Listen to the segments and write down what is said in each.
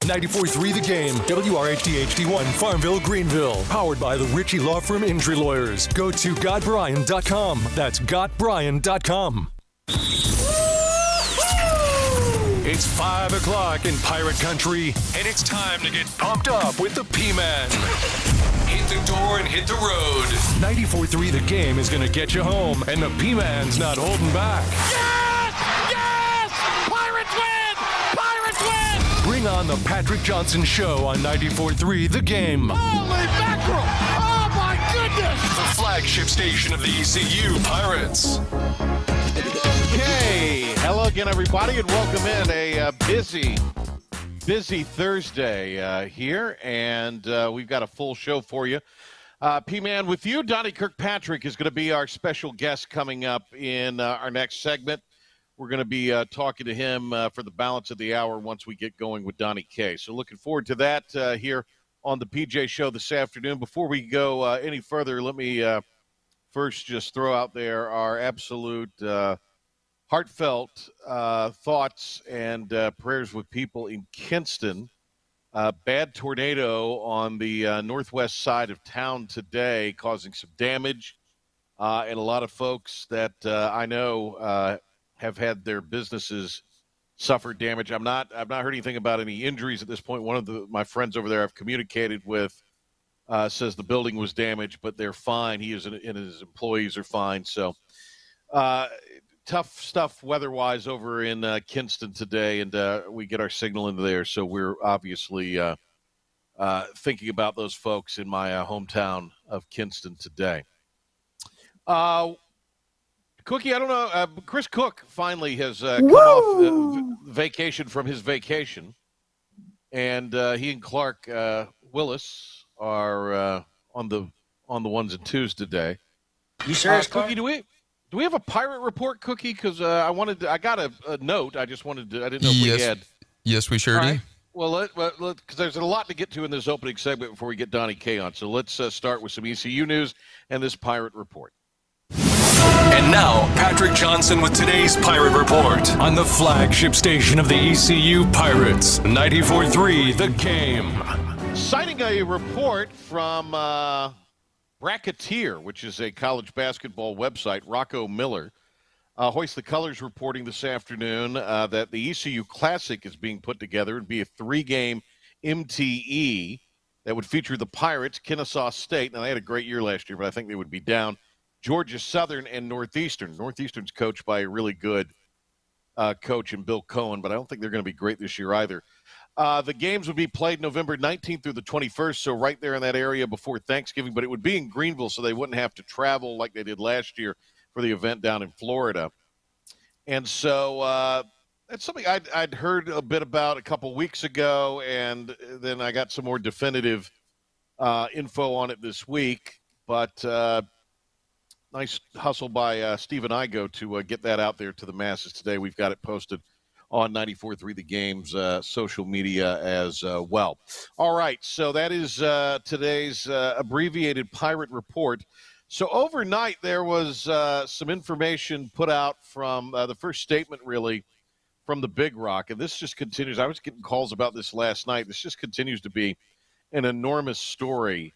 94.3 The Game, WRHD-HD1, Farmville, Greenville. Powered by the Ritchie Law Firm Injury Lawyers. Go to GotBryan.com. That's GotBryan.com. It's 5 o'clock in Pirate Country, and it's time to get pumped up with the P-Man. Hit the door and hit the road. 94.3 The Game is going to get you home, and the P-Man's not holding back. Yes! Yes! Pirates win! Pirates win! Bring on the Patrick Johnson Show on 94.3 The Game. Holy mackerel! Oh, my goodness! The flagship station of the ECU Pirates. Okay, hello again, everybody, and welcome in a busy Thursday here, and we've got a full show for you. P-Man with you. Donnie Kirkpatrick is going to be our special guest coming up in our next segment. We're going to be talking to him for the balance of the hour once we get going with Donnie K. So looking forward to that here on the PJ Show this afternoon. Before we go any further, let me first just throw out there our absolute heartfelt thoughts and prayers with people in Kinston. Bad tornado on the northwest side of town today, causing some damage, and a lot of folks that I know have had their businesses suffer damage. I've not heard anything about any injuries at this point. One of my friends over there I've communicated with says the building was damaged, but they're fine. He and his employees are fine. So. Tough stuff weather-wise over in Kinston today, and we get our signal into there, so we're obviously thinking about those folks in my hometown of Kinston today. Cookie, I don't know. Chris Cook finally has come off vacation from his vacation, and he and Clark Willis are on the ones and twos today. You sure, Cookie? Do we have a pirate report, Cookie? Because I got a note. I didn't know if we had. Yes, we sure do. Well, because there's a lot to get to in this opening segment before we get Donnie K on. So let's start with some ECU news and this pirate report. And now, Patrick Johnson with today's Pirate Report on the flagship station of the ECU Pirates, 94.3 The Game. Citing a report from Bracketeer, which is a college basketball website, Rocco Miller, Hoist the Colors reporting this afternoon that the ECU Classic is being put together. It would be a 3-game MTE that would feature the Pirates, Kennesaw State. Now, they had a great year last year, but I think they would be down. Georgia Southern and Northeastern. Northeastern's coached by a really good coach in Bill Cohen, but I don't think they're going to be great this year either. The games would be played November 19th through the 21st, so right there in that area before Thanksgiving, but it would be in Greenville, so they wouldn't have to travel like they did last year for the event down in Florida. And so that's something I'd heard a bit about a couple weeks ago, and then I got some more definitive info on it this week. But nice hustle by Stephen Igo to get that out there to the masses today. We've got it posted on 94.3 The Game's social media as well. All right, so that is today's abbreviated Pirate Report. So overnight there was some information put out from the first statement, really, from the Big Rock, and this just continues. I was getting calls about this last night. This just continues to be an enormous story,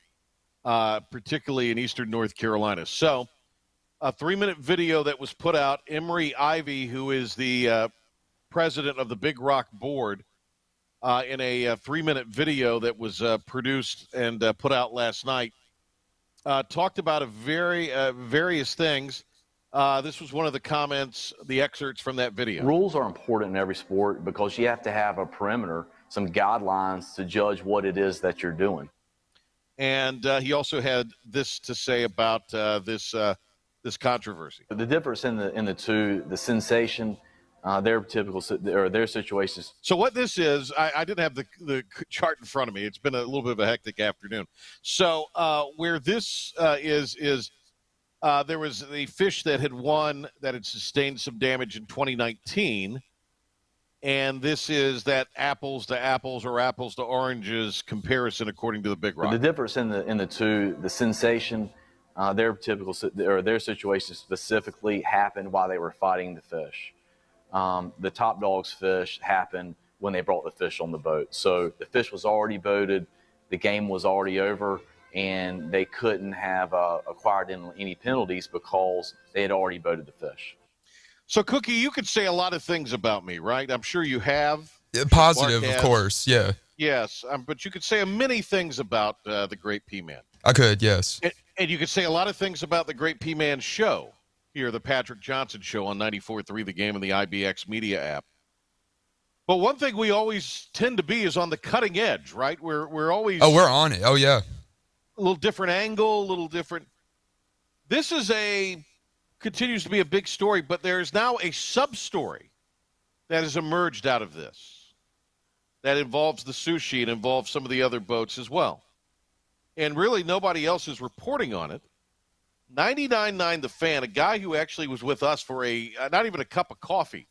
particularly in eastern North Carolina. So a 3-minute video that was put out, Emery Ivy, who is the president of the Big Rock board, in a 3-minute video that was produced and put out last night, talked about various things. This was one of the comments, the excerpts from that video. Rules are important in every sport because you have to have a perimeter, some guidelines to judge what it is that you're doing. And he also had this to say about this controversy. The difference in the two, the sensation, their situations. So what this is, I didn't have the chart in front of me. It's been a little bit of a hectic afternoon. So where this is there was a fish that had won, that had sustained some damage in 2019. And this is that apples to apples or apples to oranges comparison according to the Big Rock. The difference in the two, the sensation, their situation specifically happened while they were fighting the fish. The top dog's fish happened when they brought the fish on the boat. So the fish was already boated, the game was already over, and they couldn't have acquired any penalties because they had already boated the fish. So, Cookie, you could say a lot of things about me, right? I'm sure you have. Positive, of course, yeah. Yes, but you could say many things about the Great P-Man. I could, yes. And you could say a lot of things about the Great P-Man show here, the Patrick Johnson Show on 94.3 The Game and the IBX Media app. But one thing we always tend to be is on the cutting edge, right? We're always... Oh, we're on it. Oh, yeah. A little different angle, a little different. This continues to be a big story, but there is now a sub-story that has emerged out of this that involves the sushi and involves some of the other boats as well. And really nobody else is reporting on it. 99.9 The Fan, a guy who actually was with us for not even a cup of coffee,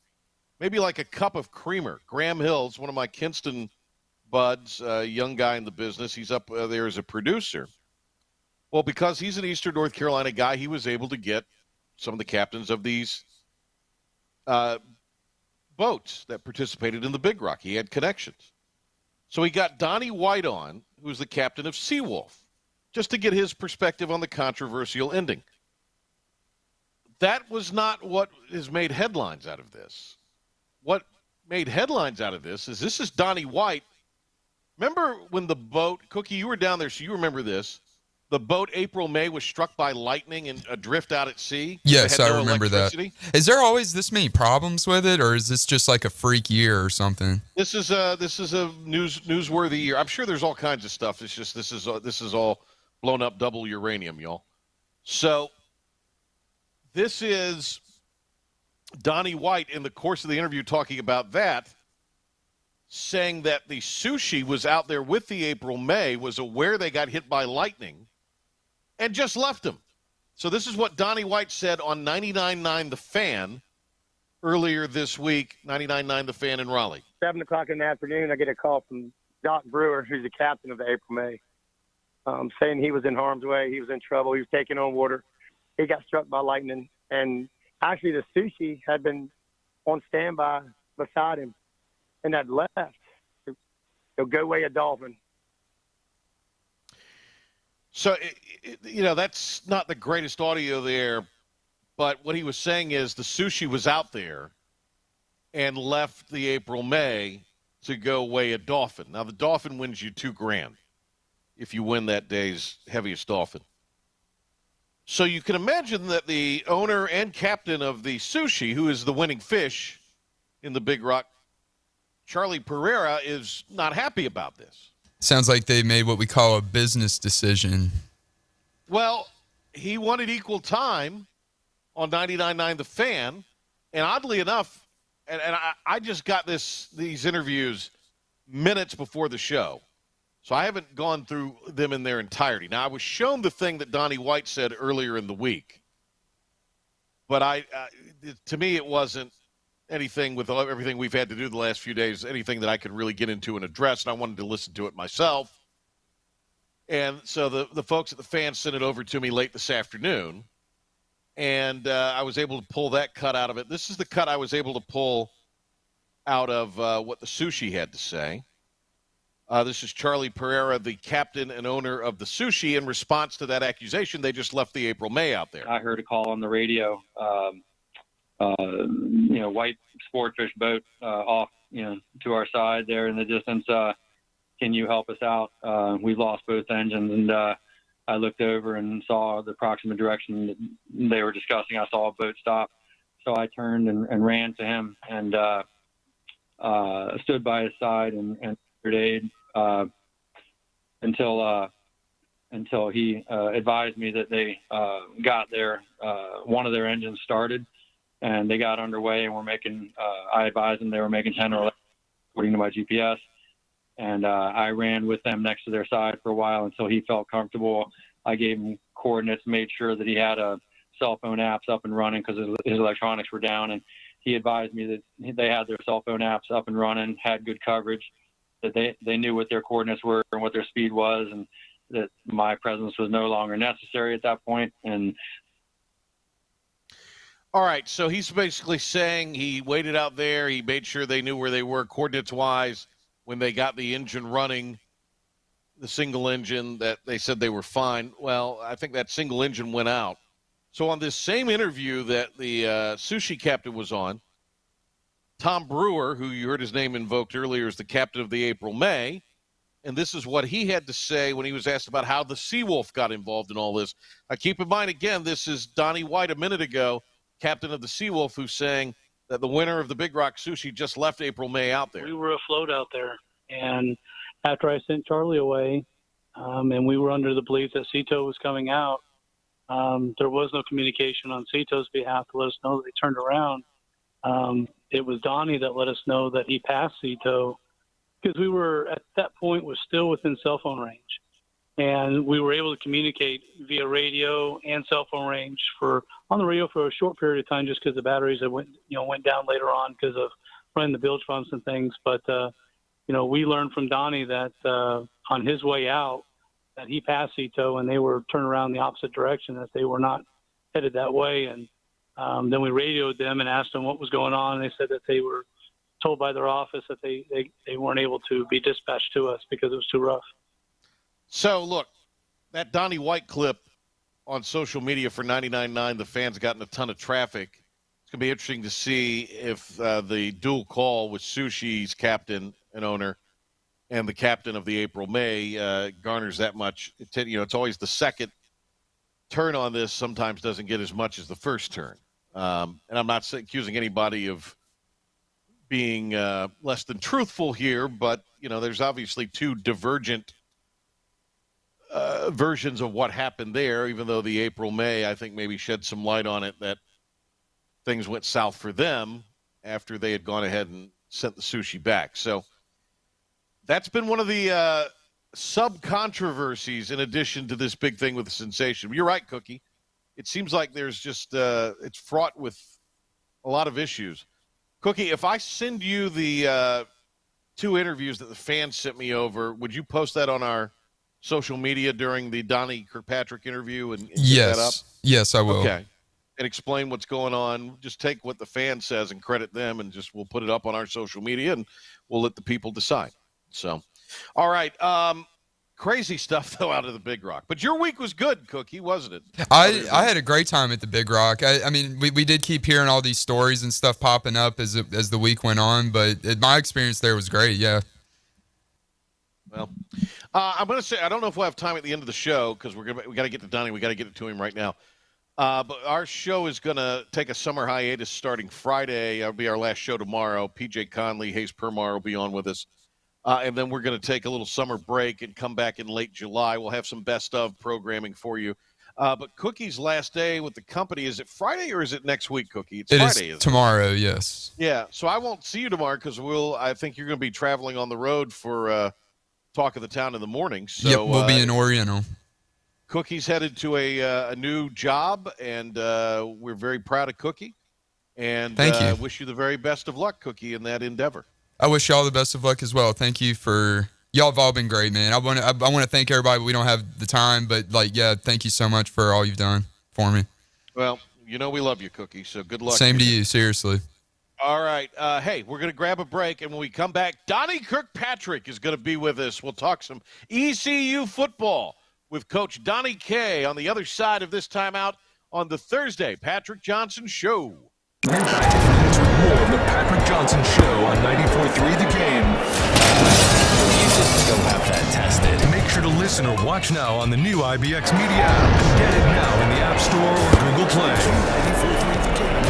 maybe like a cup of creamer. Graham Hills, one of my Kinston buds, a young guy in the business. He's up there as a producer. Well, because he's an Eastern North Carolina guy, he was able to get some of the captains of these boats that participated in the Big Rock. He had connections. So he got Donnie White on, who's the captain of Seawolf, just to get his perspective on the controversial ending. That was not what has made headlines out of this. What made headlines out of this is Donnie White. Remember when the boat, Cookie, you were down there, so you remember this. The boat April May was struck by lightning and adrift out at sea. Yes, I remember that. Is there always this many problems with it, or is this just like a freak year or something? This is a newsworthy year. I'm sure there's all kinds of stuff. It's just this is all blown up double uranium, y'all. So this is Donnie White in the course of the interview talking about that, saying that the sushi was out there with the April May, was aware they got hit by lightning, and just left them. So this is what Donnie White said on 99.9 The Fan earlier this week, 99.9 The Fan in Raleigh. 7 o'clock in the afternoon, I get a call from Doc Brewer, who's the captain of the April May, saying he was in harm's way. He was in trouble. He was taking on water. He got struck by lightning. And actually the sushi had been on standby beside him and had left to go weigh a dolphin. So, that's not the greatest audio there, but what he was saying is the sushi was out there and left the April May to go weigh a dolphin. Now, the dolphin wins you $2,000 if you win that day's heaviest dolphin. So you can imagine that the owner and captain of the sushi, who is the winning fish in the Big Rock, Charlie Pereira, is not happy about this. Sounds like they made what we call a business decision. Well, he wanted equal time on 99.9 The Fan, and oddly enough, and I just got these interviews minutes before the show, so I haven't gone through them in their entirety. Now, I was shown the thing that Donnie White said earlier in the week, but to me it wasn't anything with everything we've had to do the last few days, anything that I could really get into and address, and I wanted to listen to it myself. And so the folks at the Fan sent it over to me late this afternoon, and I was able to pull that cut out of it. This is the cut I was able to pull out of what the sushi had to say. This is Charlie Pereira, the captain and owner of the sushi. In response to that accusation, they just left the April May out there. I heard a call on the radio. White sportfish boat off, to our side there in the distance. Can you help us out? We lost both engines, and I looked over and saw the approximate direction that they were discussing. I saw a boat stop, so I turned and ran to him and stood by his side and offered aid until he advised me that they got one of their engines started. And they got underway and were making, I advised them they were making 10 or 11, according to my GPS. And I ran with them next to their side for a while until he felt comfortable. I gave him coordinates, made sure that he had cell phone apps up and running because his electronics were down. And he advised me that they had their cell phone apps up and running, had good coverage, that they knew what their coordinates were and what their speed was, and that my presence was no longer necessary at that point. And All right, so he's basically saying he waited out there. He made sure they knew where they were coordinates-wise when they got the engine running, the single engine, that they said they were fine. Well, I think that single engine went out. So on this same interview that the sushi captain was on, Tom Brewer, who you heard his name invoked earlier, is the captain of the April May, and this is what he had to say when he was asked about how the Seawolf got involved in all this. Keep in mind, again, this is Donnie White a minute ago, captain of the Seawolf, who's saying that the winner of the Big Rock Sushi just left April May out there. We were afloat out there, and after I sent Charlie away, and we were under the belief that Cito was coming out, there was no communication on Cito's behalf to let us know that they turned around. It was Donnie that let us know that he passed Cito, because we were at that point was still within cell phone range, and we were able to communicate via radio and cell phone range on the radio for a short period of time, just because the batteries that went down later on because of running the bilge pumps and things. But we learned from Donnie that on his way out that he passed Cito and they were turning around the opposite direction, that they were not headed that way. And then we radioed them and asked them what was going on. And they said that they were told by their office that they weren't able to be dispatched to us because it was too rough. So, look, that Donnie White clip on social media for 99.9, the fans gotten a ton of traffic. It's going to be interesting to see if the dual call with Sushi's captain and owner and the captain of the April May garners that much. It's always the second turn on this sometimes doesn't get as much as the first turn. And I'm not accusing anybody of being less than truthful here, but, there's obviously two divergent versions of what happened there, even though the April May, I think, maybe shed some light on it that things went south for them after they had gone ahead and sent the sushi back. So that's been one of the sub-controversies in addition to this big thing with the sensation. You're right, Cookie. It seems like there's just it's fraught with a lot of issues. Cookie, if I send you the two interviews that the fans sent me over, would you post that on our social media during the Donnie Kirkpatrick interview and get that up? Yes, I will. Okay. And explain what's going on. Just take what the fan says and credit them, and we'll put it up on our social media, and we'll let the people decide. So, all right. Crazy stuff, though, out of the Big Rock. But your week was good, Cookie, wasn't it? I had a great time at the Big Rock. I mean, we did keep hearing all these stories and stuff popping up as the week went on, but my experience there was great, yeah. Well, I'm going to say, I don't know if we'll have time at the end of the show because we got to get to Donnie. We got to get it to him right now. But our show is going to take a summer hiatus starting Friday. That'll be our last show tomorrow. PJ Conley, Hayes Permar will be on with us. And then we're going to take a little summer break and come back in late July. We'll have some best of programming for you. But Cookie's last day with the company, is it Friday or is it next week, Cookie? It's Friday, is tomorrow, yes. Yeah, so I won't see you tomorrow because I think you're going to be traveling on the road for Talk of the Town in the morning. So, yep, we'll be in Oriental. Cookie's headed to a new job, and we're very proud of Cookie. And thank you. Wish you the very best of luck, Cookie, in that endeavor. I wish you all the best of luck as well. Thank you y'all have all been great, man. I want to thank everybody, but we don't have the time, but thank you so much for all you've done for me. Well, we love you, Cookie, so good luck. Same to you, seriously. All right. Hey, we're going to grab a break, and when we come back, Donnie Kirkpatrick is going to be with us. We'll talk some ECU football with Coach Donnie K on the other side of this timeout on the Thursday Patrick Johnson Show. We're back in minutes with more of the Patrick Johnson Show on 94.3 The Game. You just go have that tested. Make sure to listen or watch now on the new IBX Media app. Get it now in the App Store or Google Play. 94.3 The Game.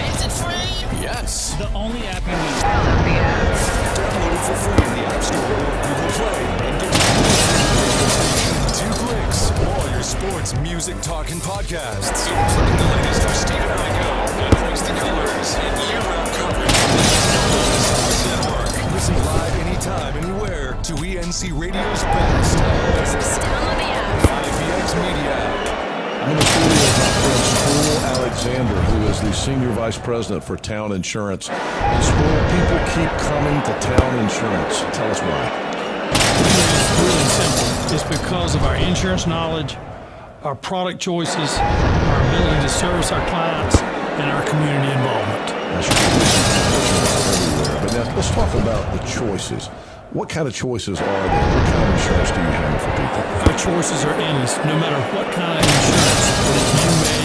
Is it free? Yes. The only app you need. Download the app. Download it for free in the App Store or Google Play. And get in 2 clicks. All your sports, music, talk, and podcasts. Including the latest of Stephen Igo, Voice the Colors, and year-round coverage from the Sports Network. Listen live anytime, anywhere to ENC Radio's best. Just download the app. IBX Media. I'm in the studio with my friend Sproul Alexander, who is the Senior Vice President for Town Insurance. And Sproul, people keep coming to Town Insurance. Tell us why. It's really simple. It's because of our insurance knowledge, our product choices, our ability to service our clients, and our community involvement. That's everywhere. But now let's talk about the choices. What kind of choices are there? What kind of insurance do you handle for people? Our choices are endless. No matter what kind of insurance that you may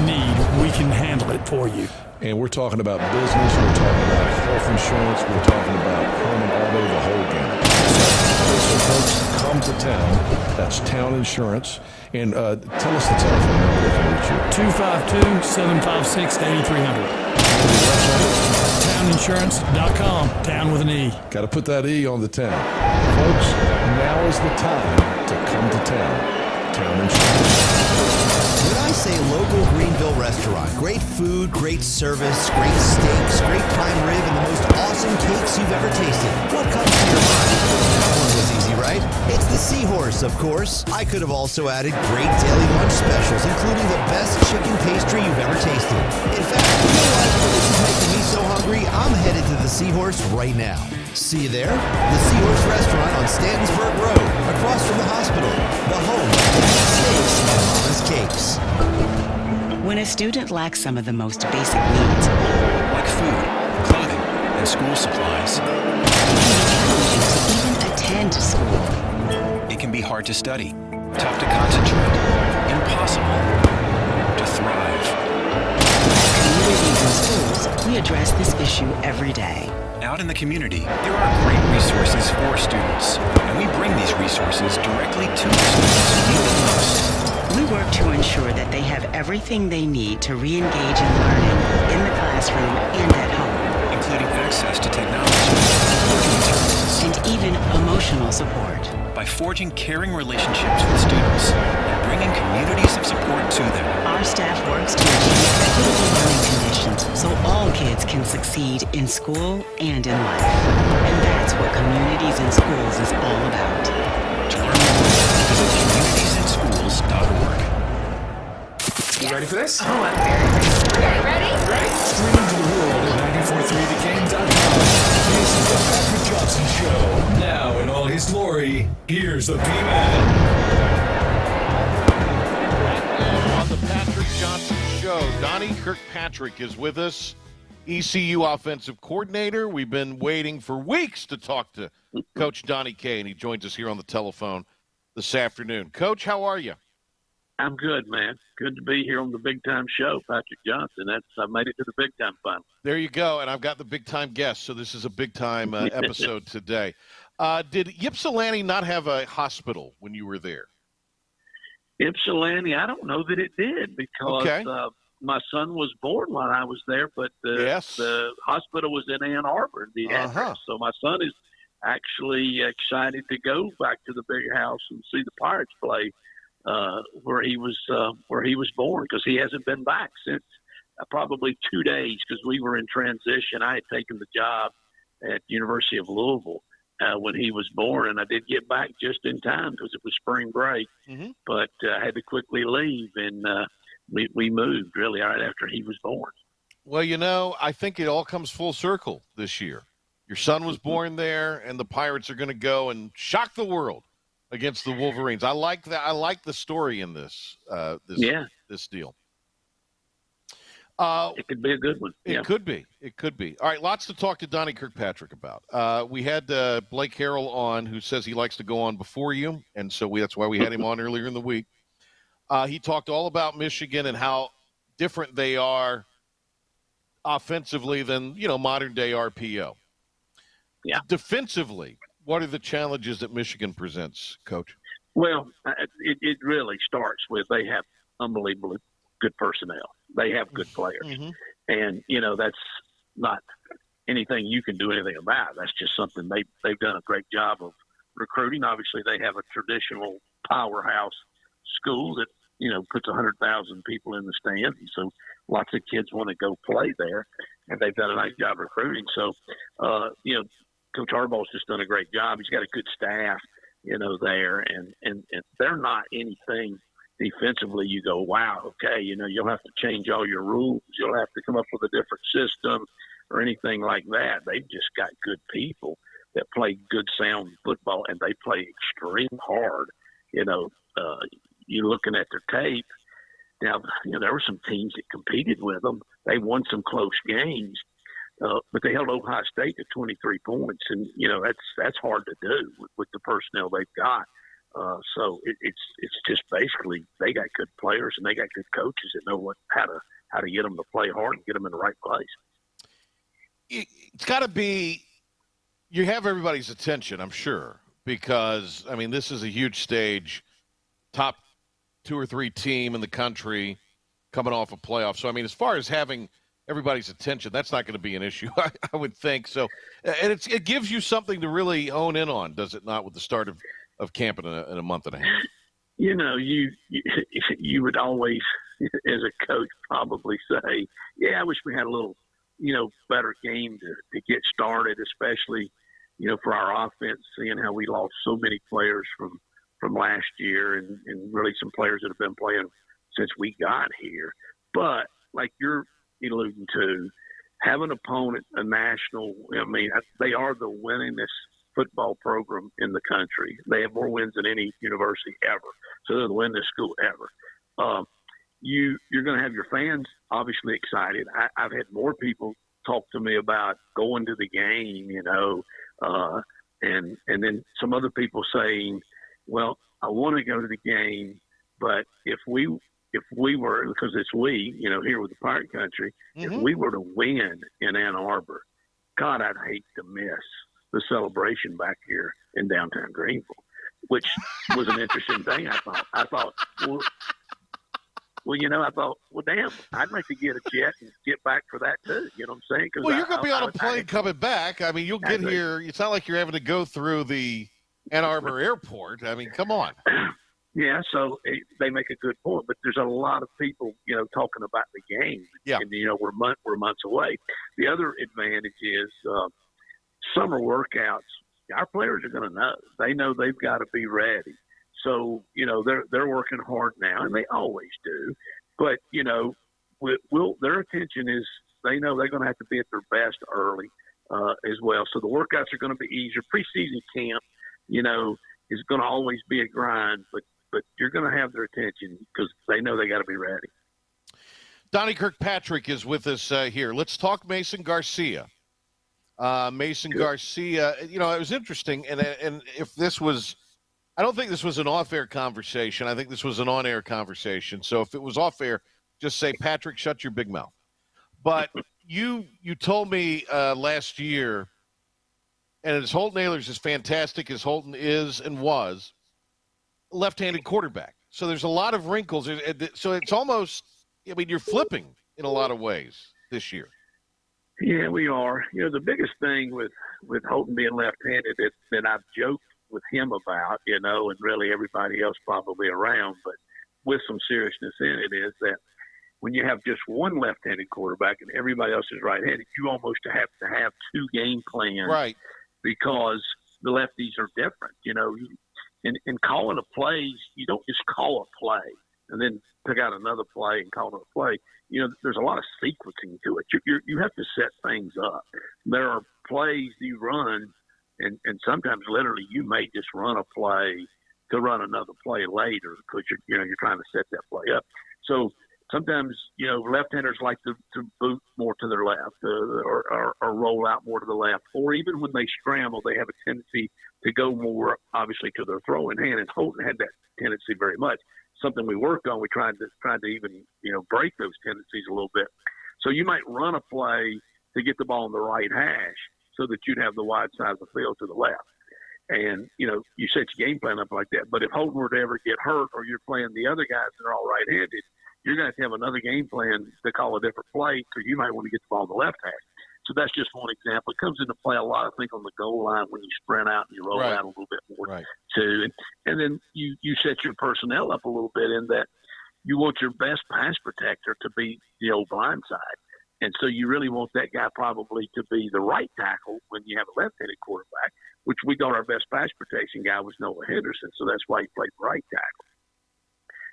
need, we can handle it for you. And we're talking about business, we're talking about health insurance, we're talking about home and auto, the whole gamut. So folks, come to town. That's Town Insurance. And tell us the telephone number they can reach you. 252-756-8300. Towninsurance.com. Town with an E. Got to put that E on the town. Folks, now is the time to come to town. Town Insurance. When I say local Greenville restaurant, great food, great service, great steaks, great prime rib, and the most awesome cakes you've ever tasted, what comes to your mind? That one was easy, right? It's the Seahorse, of course. I could have also added great daily lunch specials, including the best chicken pastry you've ever tasted. In fact, you know what? This is making me so hungry, I'm headed to the Seahorse right now. See you there? The Seahorse Restaurant on Stantonsburg Road, across from the hospital, the home of Daddy's Steaks and Mama's Cakes. When a student lacks some of the most basic needs, like food, clothing, and school supplies, it can be challenging to even attend school. It can be hard to study, tough to concentrate, impossible to thrive. At Communities in Schools, we address this issue every day. Out in the community, there are great resources for students, and we bring these resources directly to the students who need them most. We work to ensure that they have everything they need to re-engage in learning in the classroom and at home, including access to technology, learning materials, and even emotional support. By forging caring relationships with students and bringing communities of support to them, our staff works to achieve equitable learning conditions so all kids can succeed in school and in life. And that's what Communities in Schools is all about. To learn more, visit communitiesinschools.org. You ready for this? Oh, I'm very ready. Okay, ready? Ready? Streaming to the world at 943thegame.com. This is the Patrick Johnson Show. Now, in all his glory, here's the P-Man. On the Patrick Johnson Show, Donnie Kirkpatrick is with us, ECU offensive coordinator. We've been waiting for weeks to talk to Coach Donnie K, and he joins us here on the telephone this afternoon. Coach, how are you? I'm good, man. Good to be here on the Big Time Show, Patrick Johnson. I made it to the Big Time final. There you go, and I've got the big time guest, so this is a big time episode today. Did Ypsilanti not have a hospital when you were there? Ypsilanti, I don't know that it did because my son was born while I was there, but the hospital was in Ann Arbor, the address. So my son is actually excited to go back to the big house and see the Pirates play where he was born, because he hasn't been back since probably 2 days, because we were in transition. I had taken the job at University of Louisville when he was born, and I did get back just in time because it was spring break, but I had to quickly leave, and we moved really right after he was born. Well, you know, I think it all comes full circle this year. Your son was born there, and the Pirates are going to go and shock the world against the Wolverines. I like that. I like the story in this this deal. It could be a good one. It could be. It could be. All right, lots to talk to Donnie Kirkpatrick about. We had Blake Harrell on, who says he likes to go on before you, and so that's why we had him on earlier in the week. He talked all about Michigan and how different they are offensively than, modern-day RPO. Yeah. Defensively, what are the challenges that Michigan presents, Coach? Well, it really starts with they have unbelievably good personnel. They have good players. And, that's not anything you can do anything about. That's just something they've done a great job of recruiting. Obviously, they have a traditional powerhouse school that, puts 100,000 people in the stands. And so lots of kids want to go play there, and they've done a nice job recruiting. So, Coach Harbaugh's just done a great job. He's got a good staff, there, and they're not anything defensively you go, wow, okay, you'll have to change all your rules. You'll have to come up with a different system or anything like that. They've just got good people that play good, sound football, and they play extreme hard. you're looking at their tape. Now, there were some teams that competed with them. They won some close games, but they held Ohio State to 23 points, and that's hard to do with the personnel they've got. So it's just basically they got good players and they got good coaches that know how to get them to play hard and get them in the right place. It's got to be you have everybody's attention, I'm sure, because this is a huge stage, top 2 or 3 team in the country coming off a playoff. So as far as having everybody's attention, that's not going to be an issue, I would think. So, and it gives you something to really hone in on, does it not, with the start of camp in a month and a half? You would always, as a coach, probably say, yeah, I wish we had a little, better game to get started, especially, for our offense, seeing how we lost so many players from last year and really some players that have been playing since we got here. But like you're alluding to, have an opponent, a national, they are the winningest football program in the country. They have more wins than any university ever. So they're the winningest school ever. You're going to have your fans obviously excited. I've had more people talk to me about going to the game, and then some other people saying, well, I want to go to the game, but if we were, because it's we, here with the Pirate Country, if we were to win in Ann Arbor, God, I'd hate to miss the celebration back here in downtown Greenville, which was an interesting thing. I thought, well, damn, I'd like to get a jet and get back for that too. You know what I'm saying? Well, you're going to be on a plane coming back. You'll get here. It's not like you're having to go through the Ann Arbor airport. Come on. Yeah, so they make a good point, but there's a lot of people, talking about the game. Yeah. And, we're months away. The other advantage is summer workouts. Our players are going to know. They know they've got to be ready. So, they're working hard now, and they always do. But, their attention is they know they're going to have to be at their best early as well. So the workouts are going to be easier. Preseason camp, is going to always be a grind, but you're going to have their attention because they know they got to be ready. Donnie Kirkpatrick is with us here. Let's talk Mason Garcia. Garcia, it was interesting, and if this was, I don't think this was an off-air conversation. I think this was an on-air conversation. So if it was off-air, just say, Patrick, shut your big mouth. But you told me last year, and as Holton Ahlers, as fantastic as Holton is and was, left-handed quarterback. So there's a lot of wrinkles. So it's almost, you're flipping in a lot of ways this year. Yeah, we are. The biggest thing with Holton being left-handed that I've joked with him about, and really everybody else probably around, but with some seriousness in it, is that when you have just one left-handed quarterback and everybody else is right-handed, you almost have to have 2 game plans. Right. Because the lefties are different. In calling a play, you don't just call a play and then pick out another play and call it a play. There's a lot of sequencing to it. You have to set things up. There are plays you run, and sometimes literally you may just run a play to run another play later because you're trying to set that play up. So sometimes, left-handers like to boot more to their left or roll out more to the left. Or even when they scramble, they have a tendency to go more, obviously, to their throwing hand. And Holton had that tendency very much. Something we worked on. We tried to even, break those tendencies a little bit. So you might run a play to get the ball in the right hash so that you'd have the wide side of the field to the left. And, you set your game plan up like that. But if Holton were to ever get hurt or you're playing the other guys that are all right-handed, you're going to have another game plan to call a different play because you might want to get the ball in the left hash. So that's just one example. It comes into play a lot, I think, on the goal line when you sprint out and you roll out a little bit more too. And then you set your personnel up a little bit in that you want your best pass protector to be the old blind side. And so you really want that guy probably to be the right tackle when you have a left-handed quarterback, which we thought our best pass protection guy was Noah Henderson. So that's why he played right tackle.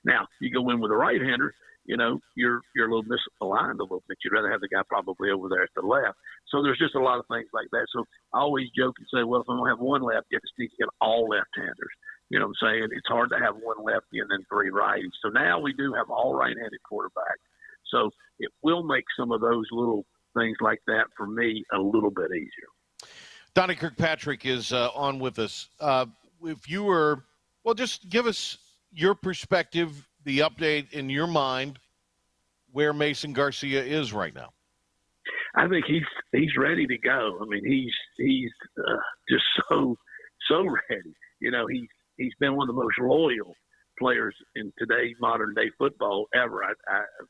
Now, you go in with a right-hander, you're a little misaligned a little bit. You'd rather have the guy probably over there at the left. So there's just a lot of things like that. So I always joke and say, well, if I'm going to have one left, you have to get all left-handers You know what I'm saying? It's hard to have one lefty and then three righties. So now we do have all right-handed quarterbacks. So it will make some of those little things like that for me a little bit easier. Donnie Kirkpatrick is on with us. If you were, well, just give us your perspective, the update in your mind, where Mason Garcia is right now. I think he's ready to go. I mean, he's just so ready. You know, he's been one of the most loyal players in today's modern day football ever.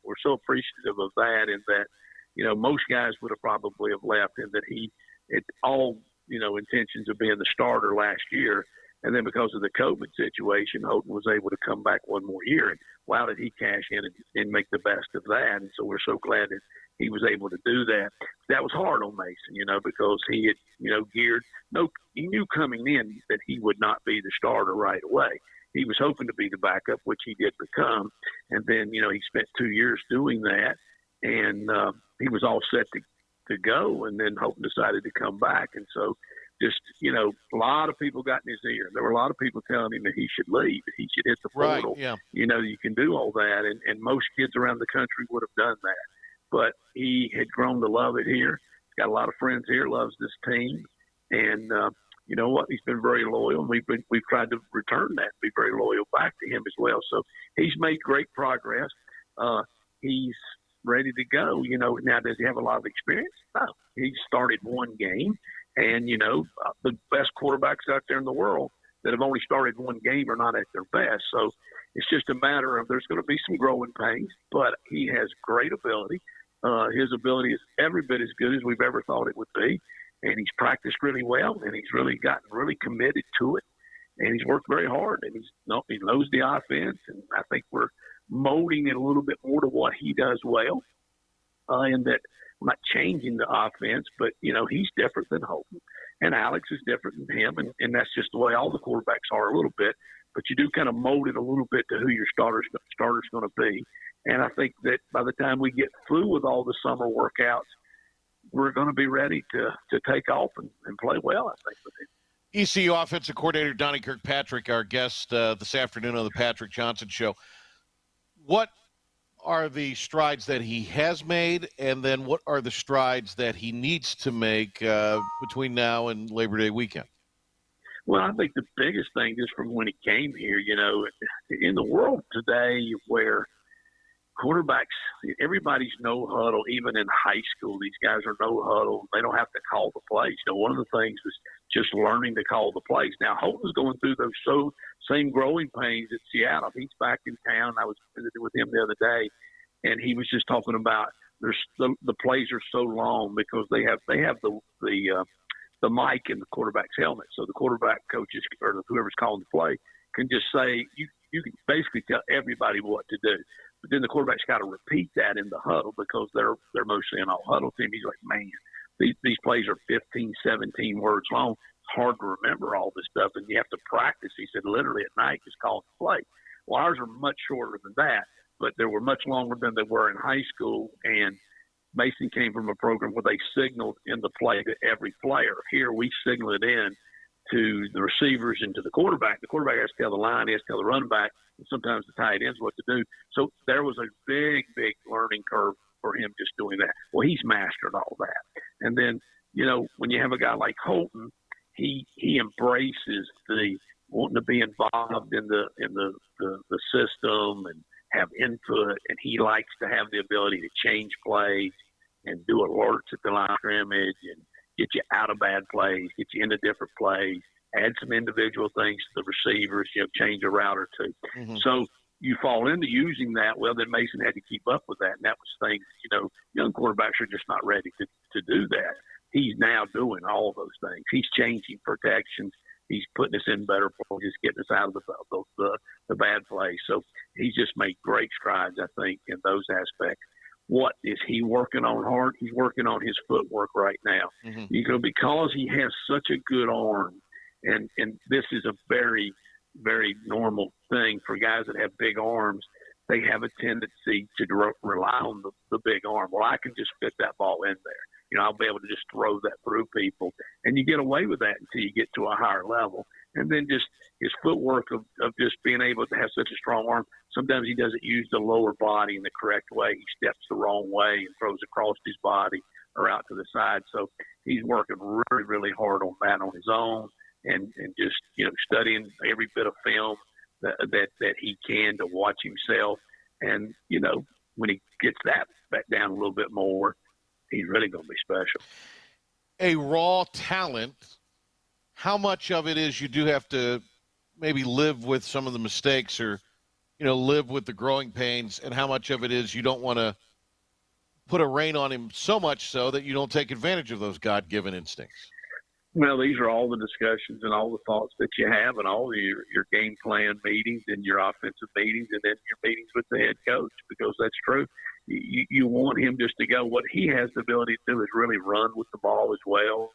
We're so appreciative of that, and that, you know, most guys would have probably have left, and that he had all, you know, intentions of being the starter last year. And then because of the COVID situation, Houghton was able to come back one more year. And wow, did he cash in and make the best of that. And so we're so glad that he was able to do that. That was hard on Mason, you know, because he had, you know, he knew coming in that he would not be the starter right away. He was hoping to be the backup, which he did become. And then, you know, he spent 2 years doing that. And he was all set to go. And then Houghton decided to come back. And so, just, you know, a lot of people got in his ear. There were a lot of people telling him that he should leave, that he should hit the portal. Right, yeah. You know, you can do all that. And most kids around the country would have done that. But he had grown to love it here. He's got a lot of friends here, loves this team. And, you know what? He's been very loyal. And we've tried to return that, be very loyal back to him as well. So he's made great progress. He's ready to go. You know, now, does he have a lot of experience? No. He started one game. And, you know, the best quarterbacks out there in the world that have only started one game are not at their best. So it's just a matter of there's going to be some growing pains, but he has great ability. His ability is every bit as good as we've ever thought it would be. And he's practiced really well, and he's really gotten really committed to it. And he's worked very hard, and he knows the offense. And I think we're molding it a little bit more to what he does well, and that I'm not changing the offense, but, you know, he's different than Houghton, and Alex is different than him, and that's just the way all the quarterbacks are a little bit. But you do kind of mold it a little bit to who your starter's going to be. And I think that by the time we get through with all the summer workouts, we're going to be ready to take off and play well, I think, with him. ECU offensive coordinator Donnie Kirkpatrick, our guest this afternoon on the Patrick Johnson Show. What are the strides that he has made, and then what are the strides that he needs to make between now and Labor Day weekend? Well, I think the biggest thing is from when he came here, you know, in the world today where quarterbacks, everybody's no huddle, even in high school, these guys are no huddle. They don't have to call the plays. You know, one of the things was just learning to call the plays. Now, Houghton's going through those same growing pains at Seattle. He's back in town. I was visiting with him the other day, and he was just talking about the plays are so long because they have the mic in the quarterback's helmet. So the quarterback coaches or whoever's calling the play can just say, you can basically tell everybody what to do. But then the quarterback's got to repeat that in the huddle because they're mostly an all-huddle team. He's like, man, these plays are 15, 17 words long. It's hard to remember all this stuff, and you have to practice. He said literally at night just calling the play. Well, ours are much shorter than that, but they were much longer than they were in high school, and Mason came from a program where they signaled in the play to every player. Here we signal it in to the receivers and to the quarterback. The quarterback has to tell the line, he has to tell the running back, and sometimes the tight ends what to do. So there was a big, big learning curve for him just doing that. Well, he's mastered all that. And then, you know, when you have a guy like Houghton, he embraces the wanting to be involved in the system and have input, and he likes to have the ability to change plays and do alerts at the line of scrimmage and get you out of bad plays, get you into different plays, add some individual things to the receivers, you know, change a route or two. Mm-hmm. So you fall into using that. Well, then Mason had to keep up with that, and that was things, you know, young quarterbacks are just not ready to do that. He's now doing all of those things. He's changing protections. He's putting us in better plays, getting us out of the bad plays. So he's just made great strides, I think, in those aspects. What is he working on hard? He's working on his footwork right now. Mm-hmm. You know, because he has such a good arm, and this is a very, very normal thing for guys that have big arms. They have a tendency to rely on the big arm. Well, I can just fit that ball in there. You know, I'll be able to just throw that through people. And you get away with that until you get to a higher level. And then just his footwork of just being able to have such a strong arm. Sometimes he doesn't use the lower body in the correct way. He steps the wrong way and throws across his body or out to the side. So he's working really, really hard on that on his own and just, studying every bit of film that he can to watch himself. And, when he gets that back down a little bit more, he's really going to be special. A raw talent, how much of it is you do have to maybe live with some of the mistakes or, live with the growing pains, and how much of it is you don't want to put a rein on him so much so that you don't take advantage of those God-given instincts? Well, these are all the discussions and all the thoughts that you have and all your game plan meetings and your offensive meetings and then your meetings with the head coach, because that's true. You want him just to go. What he has the ability to do is really run with the ball as well.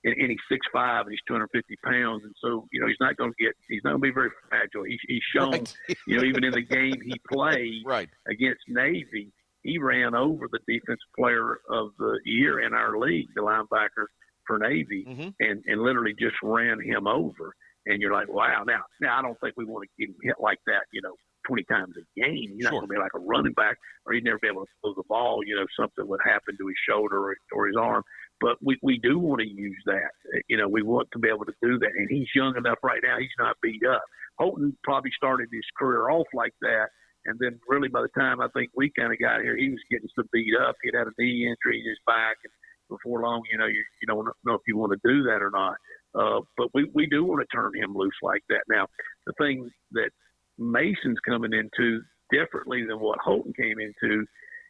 And he's 6'5" and he's 250 pounds. And so, he's not going to be very fragile. He's shown, Right. Even in the game he played against Navy, he ran over the defensive player of the year in our league, the linebacker for Navy, and literally just ran him over. And you're like, wow. Now I don't think we want to get him hit like that, 20 times a game. He's not going to be like a running back, or he'd never be able to throw the ball. Something would happen to his shoulder or his arm. But we do want to use that. We want to be able to do that. And he's young enough right now. He's not beat up. Houghton probably started his career off like that. And then really by the time I think we kind of got here, he was getting some beat up. He'd had a knee injury in his back. And before long, you don't know if you want to do that or not. But we do want to turn him loose like that. Now, the thing that Mason's coming into differently than what Houghton came into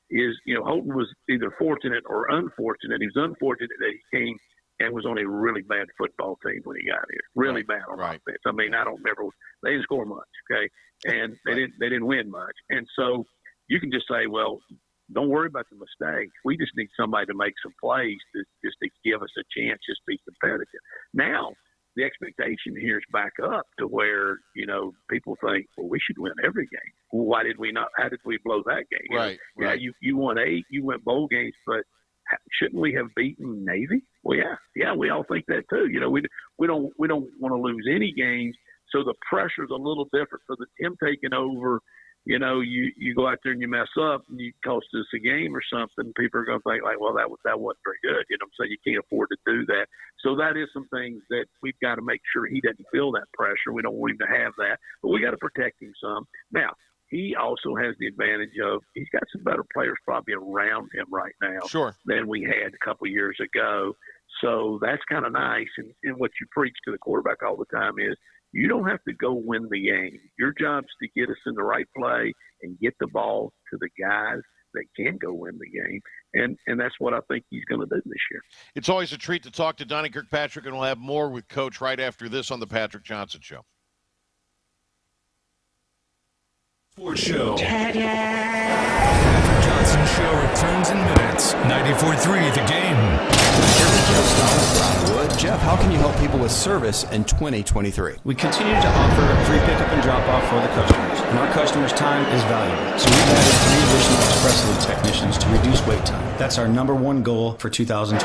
is, Houghton was either fortunate or unfortunate. He was unfortunate that he came and was on a really bad football team when he got here. Really bad on offense. I mean, I don't remember. They didn't score much, okay? And they didn't win much. And so you can just say, well, don't worry about the mistakes. We just need somebody to make some plays to give us a chance just to be competitive. Now, the expectation here is back up to where, people think, well, we should win every game. Well, why did we not? How did we blow that game? Right. Yeah, you won 8, you went bowl games, but shouldn't we have beaten Navy? Well, yeah, we all think that too. We don't want to lose any games, so the pressure's a little different. So him taking over, you go out there and you mess up and you cost us a game or something, people are going to think like, well, that wasn't very good. So you can't afford to do that. So that is some things that we've got to make sure he doesn't feel that pressure. We don't want him to have that, but we got to protect him some. Now, he also has the advantage of he's got some better players probably around him right now than we had a couple of years ago. So that's kind of nice. And what you preach to the quarterback all the time is, you don't have to go win the game. Your job's to get us in the right play and get the ball to the guys that can go win the game. And that's what I think he's going to do this year. It's always a treat to talk to Donnie Kirkpatrick, and we'll have more with Coach right after this on the Patrick Johnson Show. Sports Show. Patrick Johnson Show returns in minutes. 94.3 The Game. Here with Jeff Stahl of Brownwood. Jeff, how can you help people with service in 2023? We continue to offer free pickup and drop-off for the customers, and our customers' time is valuable. So we've added 3 additional express load technicians to reduce wait time. That's our #1 goal for 2023.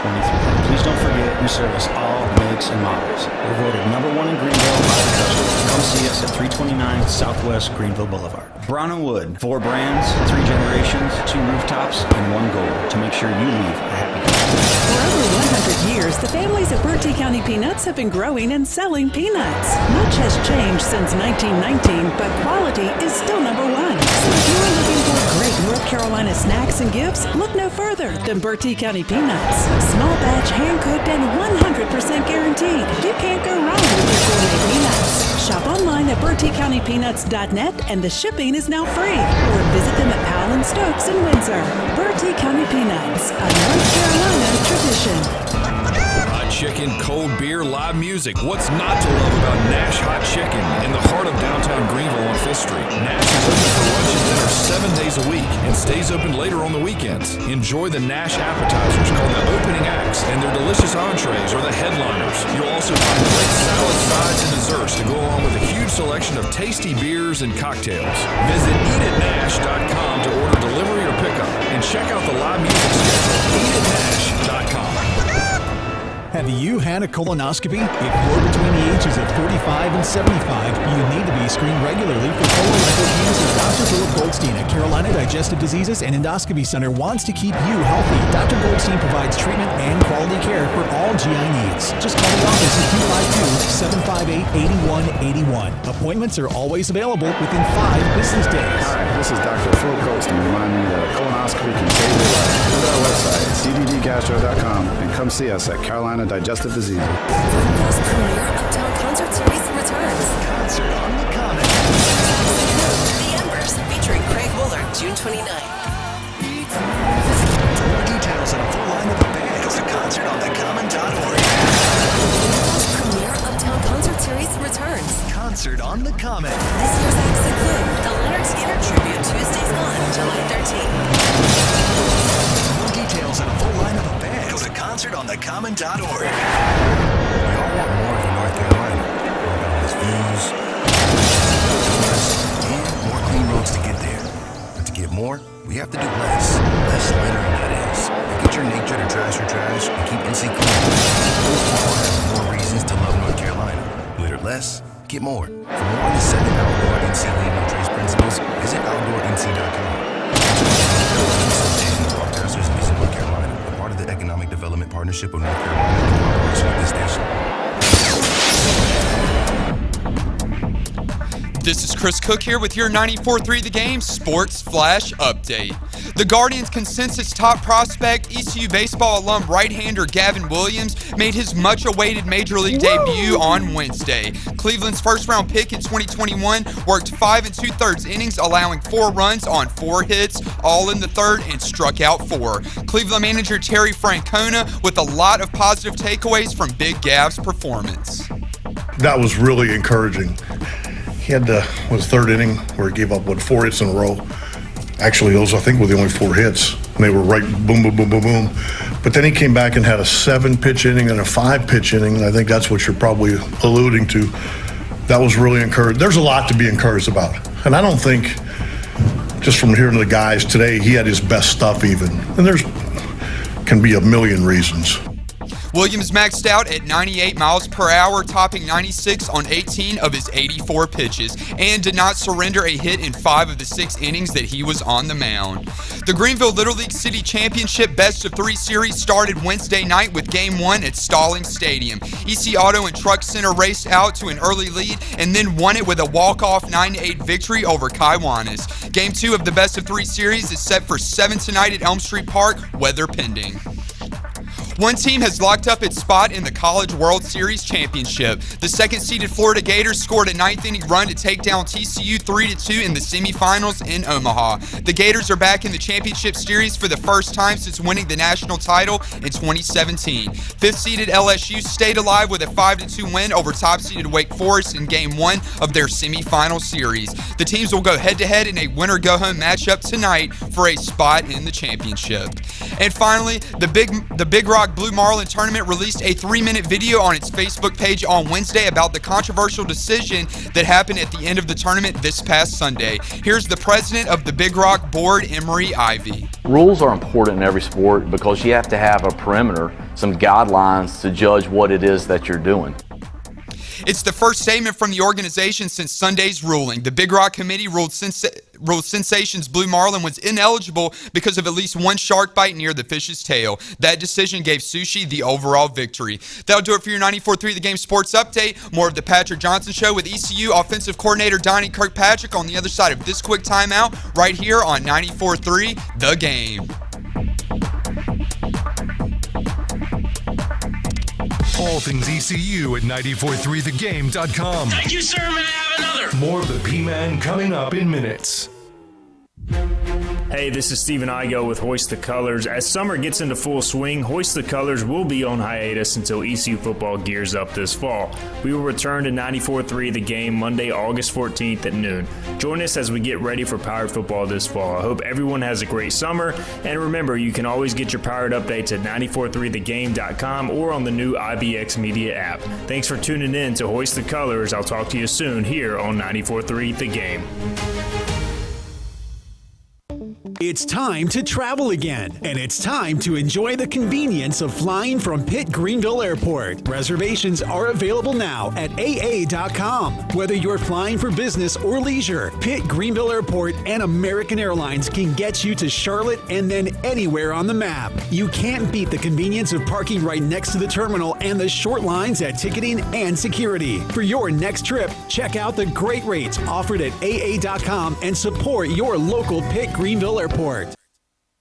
Please don't forget we service all makes and models. We're voted #1 in Greenville by the customers. Come see us at 329 Southwest Greenville Boulevard. Brown & Wood, 4 brands, 3 generations, 2 rooftops, and 1 goal to make sure you leave a happy customer. For over 100 years, the families at Bertie County Peanuts have been growing and selling peanuts. Much has changed since 1919, but quality is still #1. So if you are looking for great North Carolina snacks and gifts, look no further than Bertie County Peanuts. Small batch, hand-cooked, and 100% guaranteed. You can't go wrong with your gourmet peanuts. Shop online at BertieCountyPeanuts.net, and the shipping is now free. Or visit them at Powell and Stokes in Windsor. Bertie County Peanuts, a North Carolina tradition. Hot chicken, cold beer, live music. What's not to love about Nash Hot Chicken in the heart of downtown Greenville on 5th Street? Nash is open for lunch and dinner 7 days a week and stays open later on the weekends. Enjoy the Nash appetizers called the opening acts, and their delicious entrees are the headliners. You'll also find great salads, sides, and desserts to go along with a huge selection of tasty beers and cocktails. Visit eatitnash.com to order delivery or pickup, and check out the live music schedule at eatitnash.com. Have you had a colonoscopy? If you're between the ages of 35 and 75, you need to be screened regularly for colorectal cancer. Dr. Philip Goldstein at Carolina Digestive Diseases and Endoscopy Center wants to keep you healthy. Dr. Goldstein provides treatment and quality care for all GI needs. Just call the office at 252-758-8181. Appointments are always available within 5 business days. Hi, this is Dr. Philip Goldstein reminding you that a colonoscopy can save your life. Visit our website at cddgastro.com and come see us at Carolina Digestive Disease. Greenville's premier Uptown Concert Series returns. Concert on the Common. The Embers, featuring Craig Wooler, June 29th. For more details and a full lineup of bands, go to concertonthecommon.org. Greenville's premier Uptown Concert Series returns. Concert on the Common. This year's acts include the Leonard Skinner Tribute, Tuesdays Gone, July 13th. For more details and a full lineup of bands, go to concertonthecommon.org. We all want more for North Carolina. More boundless views, outdoors, and more clean roads to get there. But to get more, we have to do less. Less littering, that is. Get your nature to trash your trash and keep NC clean. We'll all have more reasons to love North Carolina. Litter less, get more. For more on the 7 outdoor NC Leave No Trace principles, visit OutdoorNC.com. Association of Broadcasters in Eastern North Carolina, a part of the Economic Development Partnership of North Carolina in cooperation with this station. This is Chris Cook here with your 94.3 The Game Sports Flash Update. The Guardians' consensus top prospect, ECU baseball alum right-hander Gavin Williams made his much-awaited Major League debut on Wednesday. Cleveland's first-round pick in 2021 worked 5 2/3 innings, allowing 4 runs on 4 hits, all in the third, and struck out 4. Cleveland manager Terry Francona with a lot of positive takeaways from Big Gav's performance. That was really encouraging. He had was third inning where he gave up 4 hits in a row. Actually, those I think were the only 4 hits. And they were right boom, boom, boom, boom, boom. But then he came back and had a 7-pitch inning and a 5-pitch inning. And I think that's what you're probably alluding to. That was really encouraged. There's a lot to be encouraged about. And I don't think, just from hearing the guys today, he had his best stuff even. And there's can be a million reasons. Williams maxed out at 98 miles per hour, topping 96 on 18 of his 84 pitches, and did not surrender a hit in 5 of the 6 innings that he was on the mound. The Greenville Little League City Championship Best of 3 series started Wednesday night with Game 1 at Stallings Stadium. EC Auto and Truck Center raced out to an early lead and then won it with a walk-off 9-8 victory over Kiwanis. Game 2 of the Best of 3 series is set for 7 tonight at Elm Street Park, weather pending. One team has locked up its spot in the College World Series Championship. The second-seeded Florida Gators scored a 9th-inning run to take down TCU 3-2 in the semifinals in Omaha. The Gators are back in the championship series for the first time since winning the national title in 2017. Fifth-seeded LSU stayed alive with a 5-2 win over top-seeded Wake Forest in Game 1 of their semifinal series. The teams will go head-to-head in a winner-go-home matchup tonight for a spot in the championship. And finally, the Big Rock Blue Marlin Tournament released a 3-minute video on its Facebook page on Wednesday about the controversial decision that happened at the end of the tournament this past Sunday. Here's the president of the Big Rock board, Emery Ivy. Rules are important in every sport because you have to have a perimeter, some guidelines to judge what it is that you're doing. It's the first statement from the organization since Sunday's ruling. The Big Rock Committee ruled Sensations Blue Marlin was ineligible because of at least one shark bite near the fish's tail. That decision gave Sushi the overall victory. That'll do it for your 94.3 The Game Sports Update. More of the Patrick Johnson Show with ECU offensive coordinator Donnie Kirkpatrick on the other side of this quick timeout right here on 94.3 The Game. All things ECU at 943thegame.com. Thank you, sir. May I have another? More of the P-Man coming up in minutes. Hey, this is Stephen Igo with Hoist the Colors. As summer gets into full swing, Hoist the Colors will be on hiatus until ECU football gears up this fall. We will return to 94.3 The Game Monday, August 14th at noon. Join us as we get ready for Pirate football this fall. I hope everyone has a great summer, and remember, you can always get your Pirate updates at 943thegame.com or on the new IBX Media app. Thanks for tuning in to Hoist the Colors. I'll talk to you soon here on 94.3 The Game. It's time to travel again, and it's time to enjoy the convenience of flying from Pitt Greenville Airport. Reservations are available now at AA.com. Whether you're flying for business or leisure, Pitt Greenville Airport and American Airlines can get you to Charlotte and then anywhere on the map. You can't beat the convenience of parking right next to the terminal and the short lines at ticketing and security. For your next trip, check out the great rates offered at AA.com and support your local Pitt Greenville Airport.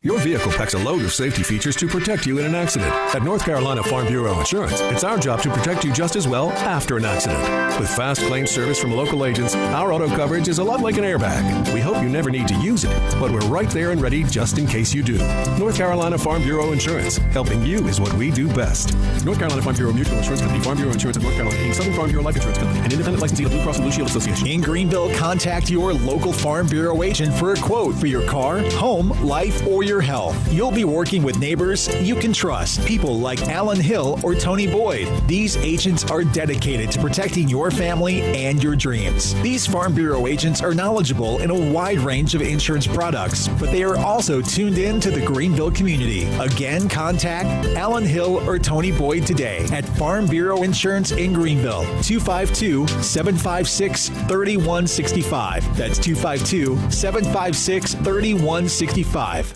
Your vehicle packs a load of safety features to protect you in an accident. At North Carolina Farm Bureau Insurance, it's our job to protect you just as well after an accident. With fast claim service from local agents, our auto coverage is a lot like an airbag. We hope you never need to use it, but we're right there and ready just in case you do. North Carolina Farm Bureau Insurance. Helping you is what we do best. North Carolina Farm Bureau Mutual Insurance Company, Farm Bureau Insurance of North Carolina, Inc., Southern Farm Bureau Life Insurance Company, and independent licensee of Blue Cross and Blue Shield Association. In Greenville, contact your local Farm Bureau agent for a quote for your car, home, life, or your health. You'll be working with neighbors you can trust, people like Alan Hill or Tony Boyd. These agents are dedicated to protecting your family and your dreams. These Farm Bureau agents are knowledgeable in a wide range of insurance products, but they are also tuned in to the Greenville community. Again, contact Alan Hill or Tony Boyd today at Farm Bureau Insurance in Greenville, 252-756-3165. That's 252-756-3165.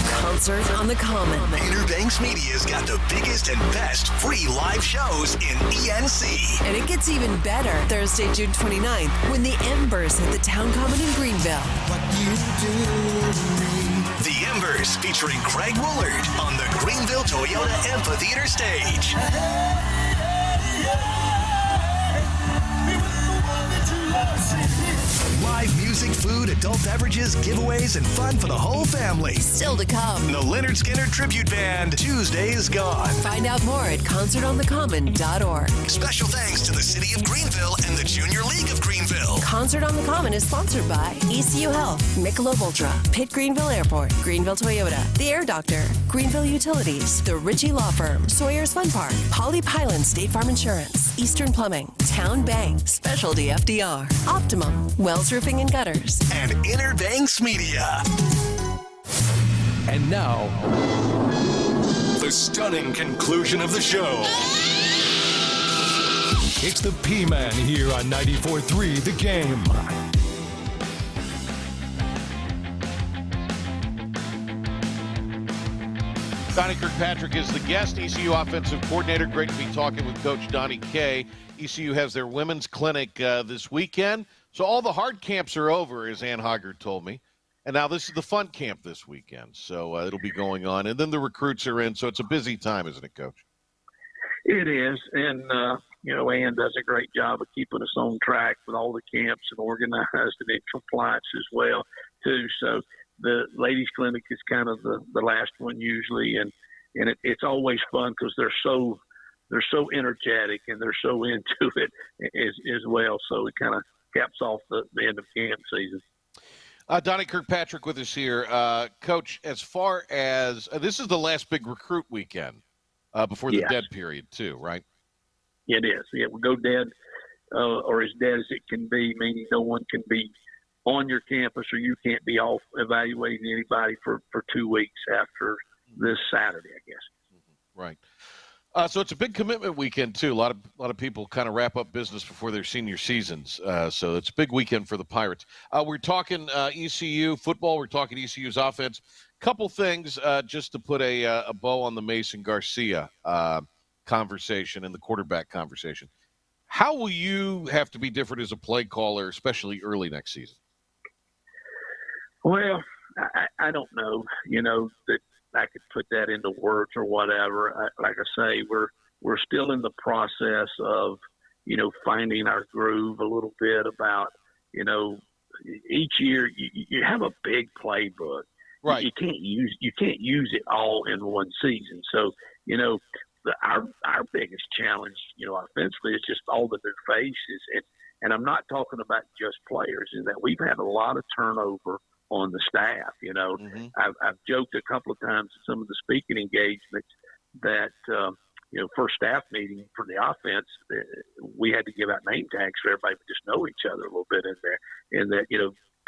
Concert on the Common. Inner Banks Media's got the biggest and best free live shows in ENC. And it gets even better Thursday, June 29th, when the Embers hit the Town Common in Greenville. The Embers featuring Craig Woolard on the Greenville Toyota Amphitheater stage. Live music, food, adult beverages, giveaways, and fun for the whole family. Still to come. The Leonard Skinner Tribute Band, Tuesday is Gone. Find out more at concertonthecommon.org. Special thanks to the City of Greenville and the Junior League of Greenville. Concert on the Common is sponsored by ECU Health, Michelob Ultra, Pitt Greenville Airport, Greenville Toyota, The Air Doctor, Greenville Utilities, The Ritchie Law Firm, Sawyer's Fun Park, Polly Pylan State Farm Insurance, Eastern Plumbing, Town Bank, Specialty FDR, Optimum, Wells Roofing and Gutters, and Inner Banks Media. And now, the stunning conclusion of the show. It's the P-Man here on 94.3 The Game. Donnie Kirkpatrick is the guest, ECU offensive coordinator. Great to be talking with Coach Donnie K. ECU has their women's clinic this weekend. So all the hard camps are over, as Ann Hoggard told me. And now this is the fun camp this weekend. So it'll be going on. And then the recruits are in. So it's a busy time, isn't it, Coach? It is. And, Ann does a great job of keeping us on track with all the camps and organized and in compliance as well, too. So the ladies' clinic is kind of the last one usually. And it's always fun because they're so energetic and they're so into it as well. So it kind of caps off the end of camp season. Donnie Kirkpatrick with us here. Coach, as far as this is the last big recruit weekend before the dead period too, right? It is. Yeah, we go dead or as dead as it can be, meaning no one can be on your campus or you can't be off evaluating anybody for 2 weeks after this Saturday, I guess. Right. So it's a big commitment weekend too. A lot of people kind of wrap up business before their senior seasons. So it's a big weekend for the Pirates. We're talking ECU football. We're talking ECU's offense. Couple things just to put a bow on the Mason Garcia conversation and the quarterback conversation. How will you have to be different as a play caller, especially early next season? Well, I don't know. That I could put that into words or whatever. Like I say, we're still in the process of, finding our groove a little bit about, each year you have a big playbook. Right. You can't use it all in one season. So, our biggest challenge, offensively is just all the new faces. And I'm not talking about just players, in that we've had a lot of turnover on the staff. I've joked a couple of times at some of the speaking engagements that, first staff meeting for the offense, we had to give out name tags for everybody to just know each other a little bit in there. And that,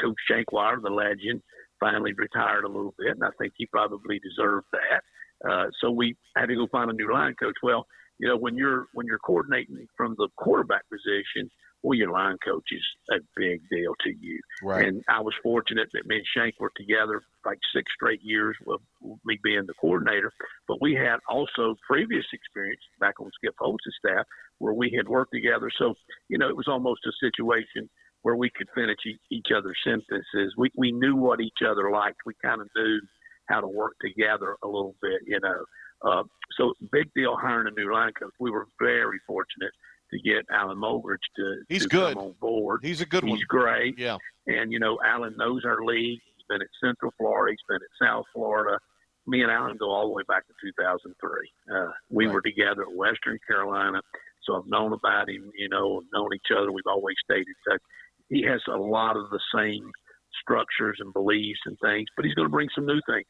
Coach Shankwire, the legend, finally retired a little bit, and I think he probably deserved that. So we had to go find a new line coach. Well, when you're coordinating from the quarterback position, well, your line coach is a big deal to you. Right. And I was fortunate that me and Shank were together like 6 straight years with me being the coordinator. But we had also previous experience back on Skip Holt's staff where we had worked together. So, it was almost a situation where we could finish each other's sentences. We knew what each other liked. We kind of knew how to work together a little bit, So big deal hiring a new line coach. We were very fortunate to get Alan Mulgridge to come on board. He's a good one. He's great. Yeah. And, Alan knows our league. He's been at Central Florida. He's been at South Florida. Me and Alan go all the way back to 2003. We were together at Western Carolina. So I've known about him, known each other. We've always stayed in touch. He has a lot of the same structures and beliefs and things, but he's going to bring some new things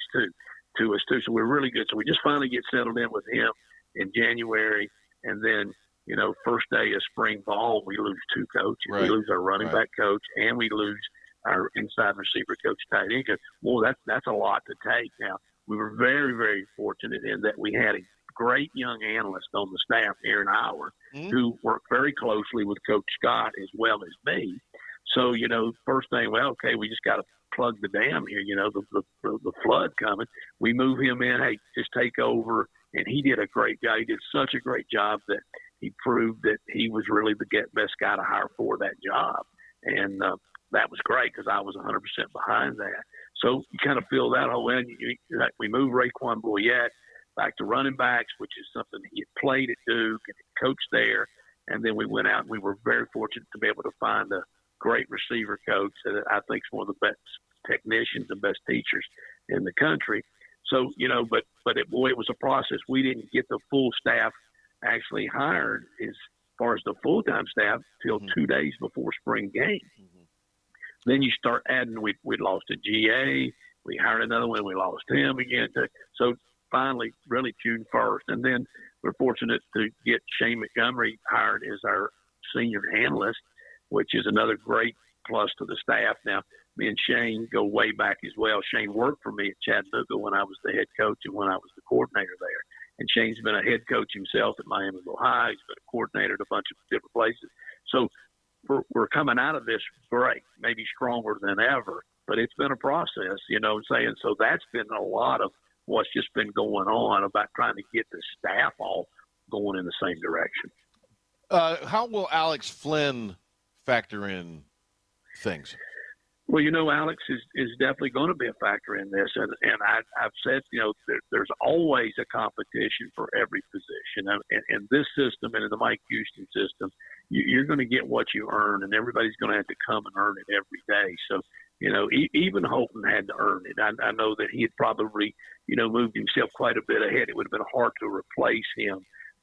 to us too. So we're really good. So we just finally get settled in with him in January, and then first day of spring ball, we lose 2 coaches. Right. We lose our running back coach, and we lose our inside receiver coach, tight end coach. Well, that's a lot to take. Now we were very, very fortunate in that we had a great young analyst on the staff, Aaron Howard, who worked very closely with Coach Scott as well as me. So, first thing, well, okay, we just got to plug the dam here, the flood coming. We move him in, hey, just take over. And he did a great job. He did such a great job that he proved that he was really the best guy to hire for that job. And that was great because I was 100% behind that. So you kind of feel that whole end. We moved Raekwon Boyette back to running backs, which is something he had played at Duke and coached there. And then we went out and we were very fortunate to be able to find a great receiver coach that I think is one of the best technicians and best teachers in the country. So, but it was a process. We didn't get the full staff actually hired as far as the full-time staff till 2 days before spring game. Then you start adding, we lost a GA, we hired another one, we lost him again. So finally, really June 1st. And then we're fortunate to get Shane Montgomery hired as our senior analyst, which is another great plus to the staff. Now, me and Shane go way back as well. Shane worked for me at Chattanooga when I was the head coach and when I was the coordinator there. And Shane's been a head coach himself at Miami-Ville High. He's been a coordinator at a bunch of different places. So we're coming out of this great, maybe stronger than ever, but it's been a process, you know what I'm saying? So that's been a lot of what's just been going on about trying to get the staff all going in the same direction. How will Alex Flynn factor in things? Well, Alex is definitely going to be a factor in this. And I've said, there's always a competition for every position. And in this system and in the Mike Houston system, you're going to get what you earn, and everybody's going to have to come and earn it every day. So, even Holton had to earn it. I know that he had probably, moved himself quite a bit ahead. It would have been hard to replace him,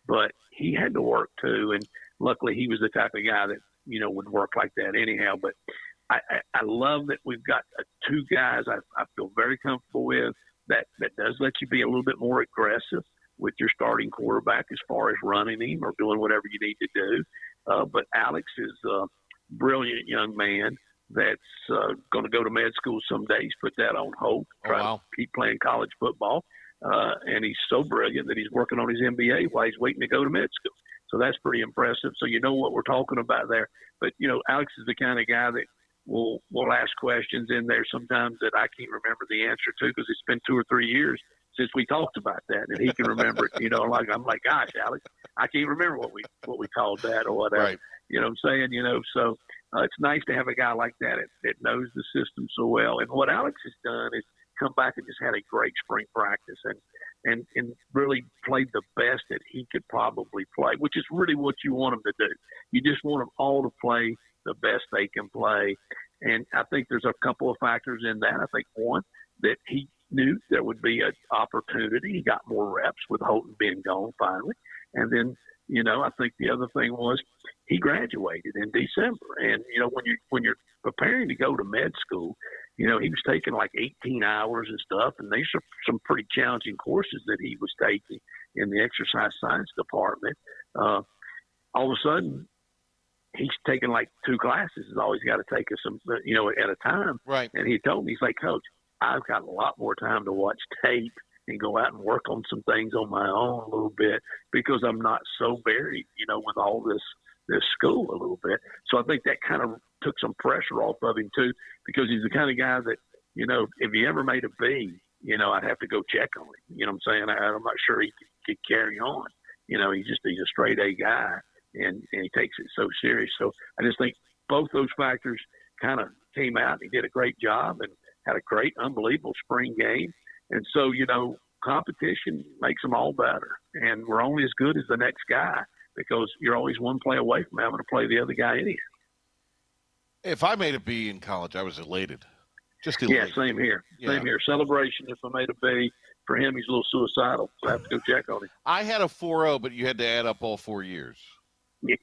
but he had to work too. And luckily he was the type of guy that, would work like that anyhow. But I love that we've got 2 guys I feel very comfortable with that does let you be a little bit more aggressive with your starting quarterback as far as running him or doing whatever you need to do. But Alex is a brilliant young man that's going to go to med school someday. He's put that on hold, trying to keep playing college football. And he's so brilliant that he's working on his MBA while he's waiting to go to med school. So that's pretty impressive. So you know what we're talking about there. But, Alex is the kind of guy that will ask questions in there sometimes that I can't remember the answer to because it's been 2 or 3 years since we talked about that, and he can remember it. I'm like, gosh, Alex, I can't remember what we called that or whatever. Right. You know what I'm saying? So it's nice to have a guy like that that knows the system so well. And what Alex has done is come back and just had a great spring practice and really played the best that he could probably play, which is really what you want him to do. You just want them all to play the best they can play. And I think there's a couple of factors in that. I think one, that he knew there would be an opportunity. He got more reps with Holton being gone finally. And then, I think the other thing was he graduated in December. And, when you're preparing to go to med school, he was taking like 18 hours and stuff. And these are some pretty challenging courses that he was taking in the exercise science department. All of a sudden, he's taking like 2 classes is all he's got to take us some, at a time. Right. And he told me, he's like, Coach, I've got a lot more time to watch tape and go out and work on some things on my own a little bit because I'm not so buried, with all this school a little bit. So I think that kind of took some pressure off of him too, because he's the kind of guy that, if he ever made a B, I'd have to go check on him. You know what I'm saying? I'm not sure he could carry on. He's a straight A guy, and he takes it so serious. So I just think both those factors kind of came out. He did a great job and had a great, unbelievable spring game. And so, competition makes them all better. And we're only as good as the next guy because you're always one play away from having to play the other guy anyhow. If I made a B in college, I was elated. Just elated. Yeah, same here. Yeah. Same here. Celebration if I made a B. For him, he's a little suicidal, so I have to go check on him. I had a 4.0, but you had to add up all 4 years. Yeah.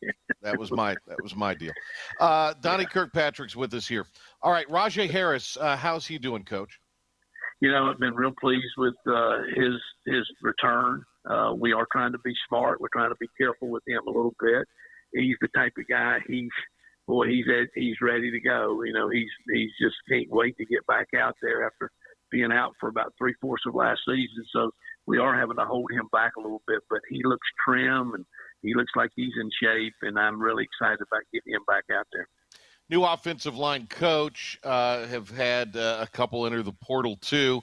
That was my deal. Donnie Kirkpatrick's with us here. All right, Rajay Harris, how's he doing, Coach? I've been real pleased with his return. We are trying to be smart. We're trying to be careful with him a little bit. He's the type of guy. He's ready to go. He's just can't wait to get back out there after being out for about 3/4 of last season. So we are having to hold him back a little bit, but he looks trim and he looks like he's in shape, and I'm really excited about getting him back out there. New offensive line coach, have had a couple enter the portal too,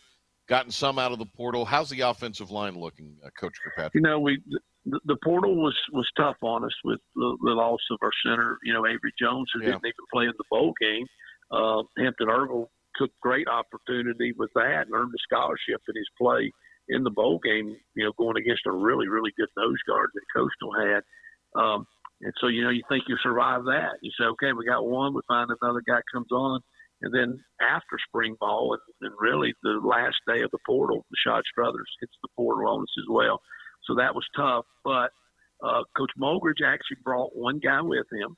gotten some out of the portal. How's the offensive line looking, Coach Kirkpatrick? The portal was tough on us with the loss of our center, Avery Jones, who didn't even play in the bowl game. Hampton Ervil took great opportunity with that and earned a scholarship in his play in the bowl game, going against a really, really good nose guard that Coastal had. And so, you think you survive that. You say, okay, we got one, we find another guy comes on. And then after spring ball and really the last day of the portal, Rashad Struthers hits the portal on us as well. So that was tough. But Coach Mulgridge actually brought one guy with him,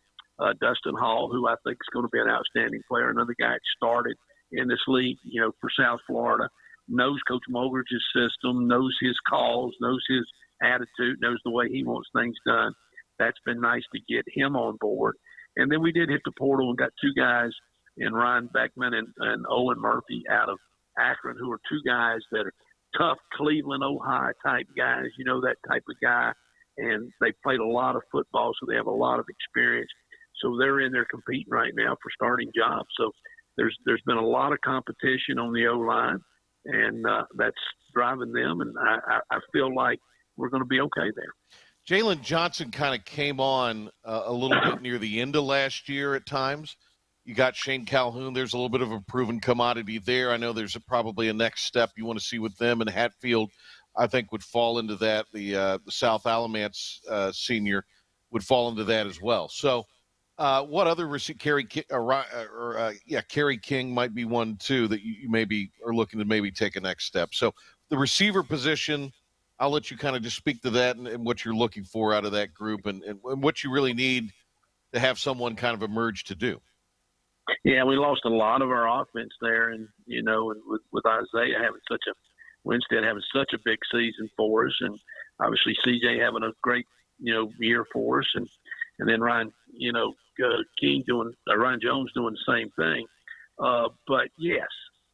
Dustin Hall, who I think is going to be an outstanding player. Another guy that started in this league, for South Florida, knows Coach Mulgridge's system, knows his calls, knows his attitude, knows the way he wants things done. That's been nice to get him on board. And then we did hit the portal and got 2 guys in Ryan Beckman and Owen Murphy out of Akron, who are 2 guys that are tough Cleveland, Ohio type guys, that type of guy. And they played a lot of football, so they have a lot of experience. So they're in there competing right now for starting jobs. So there's been a lot of competition on the O-line, and that's driving them. And I feel like we're going to be okay there. Jalen Johnson kind of came on a little bit near the end of last year at times. You got Shane Calhoun. There's a little bit of a proven commodity there. I know there's probably a next step you want to see with them. And Hatfield, I think, would fall into that. The South Alamance senior would fall into that as well. So what other Kerry King might be one, too, that you maybe are looking to maybe take a next step. So the receiver position, I'll let you kind of just speak to that and what you're looking for out of that group and what you really need to have someone kind of emerge to do. Yeah, we lost a lot of our offense there, and with Isaiah Winstead having such a big season for us, and obviously CJ having a great year for us, and then Ryan Ryan Jones doing the same thing. But yes,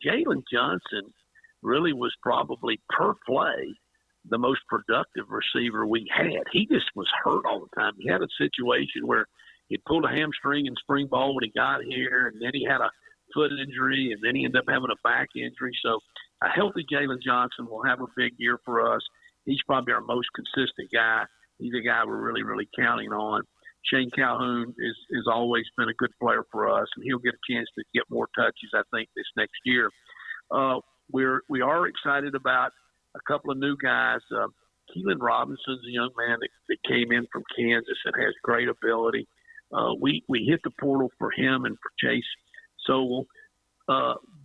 Jalen Johnson really was probably per play the most productive receiver we had. He just was hurt all the time. He had a situation where he pulled a hamstring in spring ball when he got here, and then he had a foot injury, and then he ended up having a back injury. So a healthy Jalen Johnson will have a big year for us. He's probably our most consistent guy. He's a guy we're really, really counting on. Shane Calhoun is always been a good player for us, and he'll get a chance to get more touches, I think, this next year. We are excited about a couple of new guys. Keelan Robinson's a young man that came in from Kansas and has great ability. We hit the portal for him and for Chase Sowell.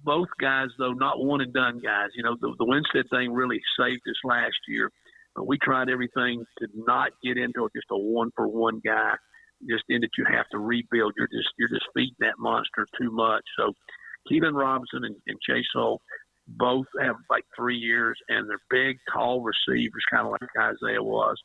Both guys, though, not one-and-done guys. The Winstead thing really saved us last year. We tried everything to not get into just a one-for-one guy, just in that you have to rebuild. You're just feeding that monster too much. So Keelan Robinson and Chase Sowell both have like 3 years, and they're big, tall receivers, kind of like Isaiah was.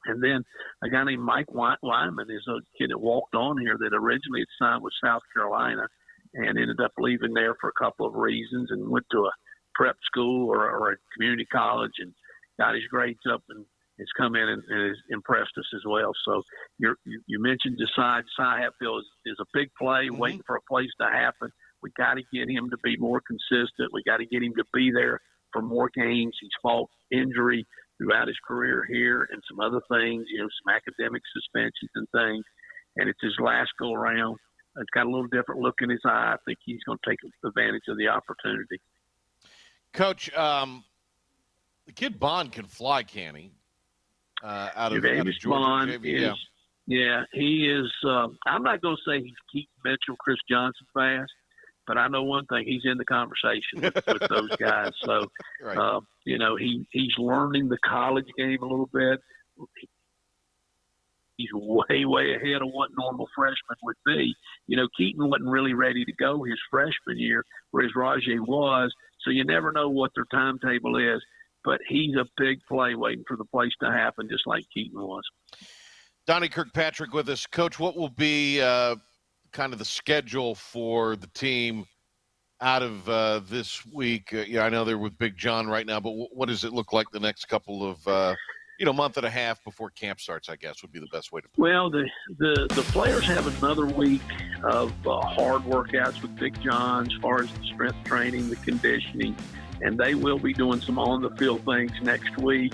And then a guy named Mike Wyman is a kid that walked on here that originally had signed with South Carolina and ended up leaving there for a couple of reasons and went to a prep school or a community college and got his grades up and has come in and has impressed us as well. So you mentioned Desai Hatfield is a big play, waiting for a place to happen. We got to get him to be more consistent. We got to get him to be there for more games. He's fought injury throughout his career here and some other things, some academic suspensions and things. And it's his last go around. It's got a little different look in his eye. I think he's going to take advantage of the opportunity. Coach, the kid Bond can fly, can he? Out of Georgia. Bond is, he is. I'm not going to say he's Keith Mitchell, Chris Johnson fast, but I know one thing: he's in the conversation with those guys. So, right. He's learning the college game a little bit. He's way ahead of what normal freshmen would be. Keaton wasn't really ready to go his freshman year, whereas Rajay was. So you never know what their timetable is. But he's a big play waiting for the place to happen, just like Keaton was. Donnie Kirkpatrick with us. Coach, what will be kind of the schedule for the team out of this week? I know they're with Big John right now, but what does it look like the next couple of month and a half before camp starts, I guess, would be the best way to put it. Well, the players have another week of hard workouts with Big John as far as the strength training, the conditioning, and they will be doing some on-the-field things next week.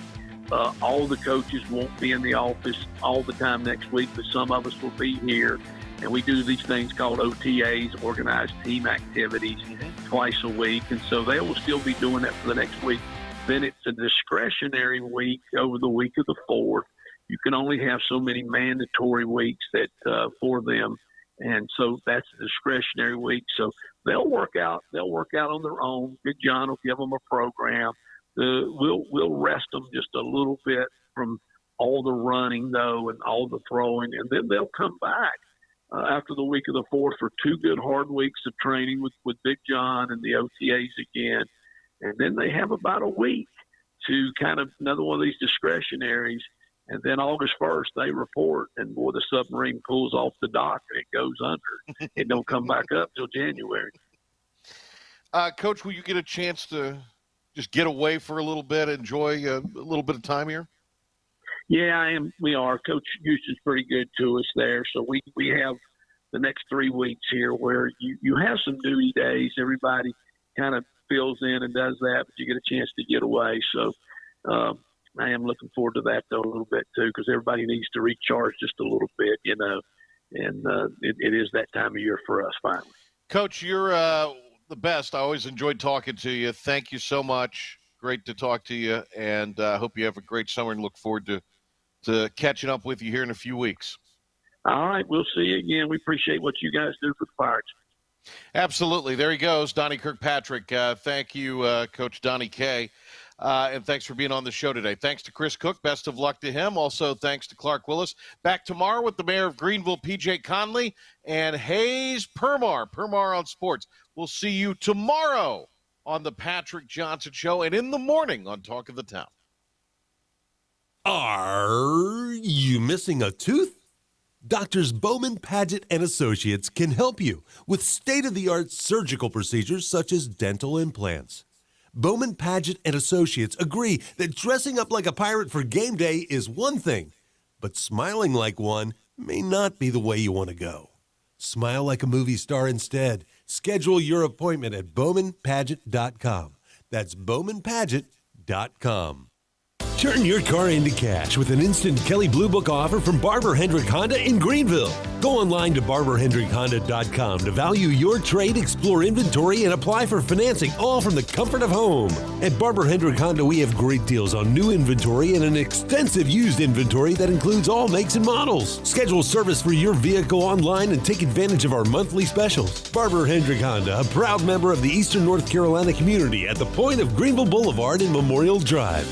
All the coaches won't be in the office all the time next week, but some of us will be here. And we do these things called OTAs, organized team activities, twice a week. And so they will still be doing that for the next week. Then it's a discretionary week over the week of the 4th. You can only have so many mandatory weeks that for them. And so that's a discretionary week. So they'll work out on their own. Big John will give them a program. We'll rest them just a little bit from all the running, though, and all the throwing. And then they'll come back after the week of the 4th for 2 good hard weeks of training with Big John and the OTAs again. And then they have about a week to kind of another one of these discretionaries. And then August 1st, they report, and boy, the submarine pulls off the dock and it goes under. It don't come back up till January. Coach, will you get a chance to just get away for a little bit, enjoy a little bit of time here? Yeah, I am. We are. Coach Houston's pretty good to us there. So we have the next 3 weeks here where you have some duty days. Everybody kind of fills in and does that, but you get a chance to get away. So I am looking forward to that, though, a little bit, too, because everybody needs to recharge just a little bit, and it is that time of year for us, finally. Coach, you're the best. I always enjoyed talking to you. Thank you so much. Great to talk to you, and I hope you have a great summer and look forward to catching up with you here in a few weeks. All right, we'll see you again. We appreciate what you guys do for the Pirates. Absolutely. There he goes, Donnie Kirkpatrick. Thank you, Coach Donnie K. And thanks for being on the show today. Thanks to Chris Cook. Best of luck to him. Also, thanks to Clark Willis. Back tomorrow with the mayor of Greenville, P.J. Conley, and Hayes Permar. Permar on Sports. We'll see you tomorrow on the Patrick Johnson Show and in the morning on Talk of the Town. Are you missing a tooth? Doctors Bowman, Paget, and Associates can help you with state-of-the-art surgical procedures such as dental implants. Bowman, Paget, and Associates agree that dressing up like a pirate for game day is one thing, but smiling like one may not be the way you want to go. Smile like a movie star instead. Schedule your appointment at BowmanPaget.com. That's BowmanPaget.com. Turn your car into cash with an instant Kelley Blue Book offer from Barber Hendrick Honda in Greenville. Go online to BarberHendrickHonda.com to value your trade, explore inventory, and apply for financing, all from the comfort of home. At Barber Hendrick Honda, we have great deals on new inventory and an extensive used inventory that includes all makes and models. Schedule service for your vehicle online and take advantage of our monthly specials. Barber Hendrick Honda, a proud member of the Eastern North Carolina community at the point of Greenville Boulevard and Memorial Drive.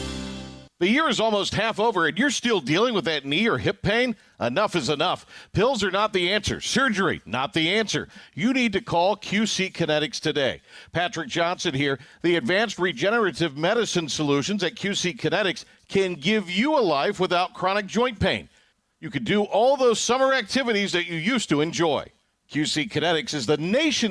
The year is almost half over and you're still dealing with that knee or hip pain? Enough is enough. Pills are not the answer. Surgery, not the answer. You need to call QC Kinetics today. Patrick Johnson here. The advanced regenerative medicine solutions at QC Kinetics can give you a life without chronic joint pain. You can do all those summer activities that you used to enjoy. QC Kinetics is the nation's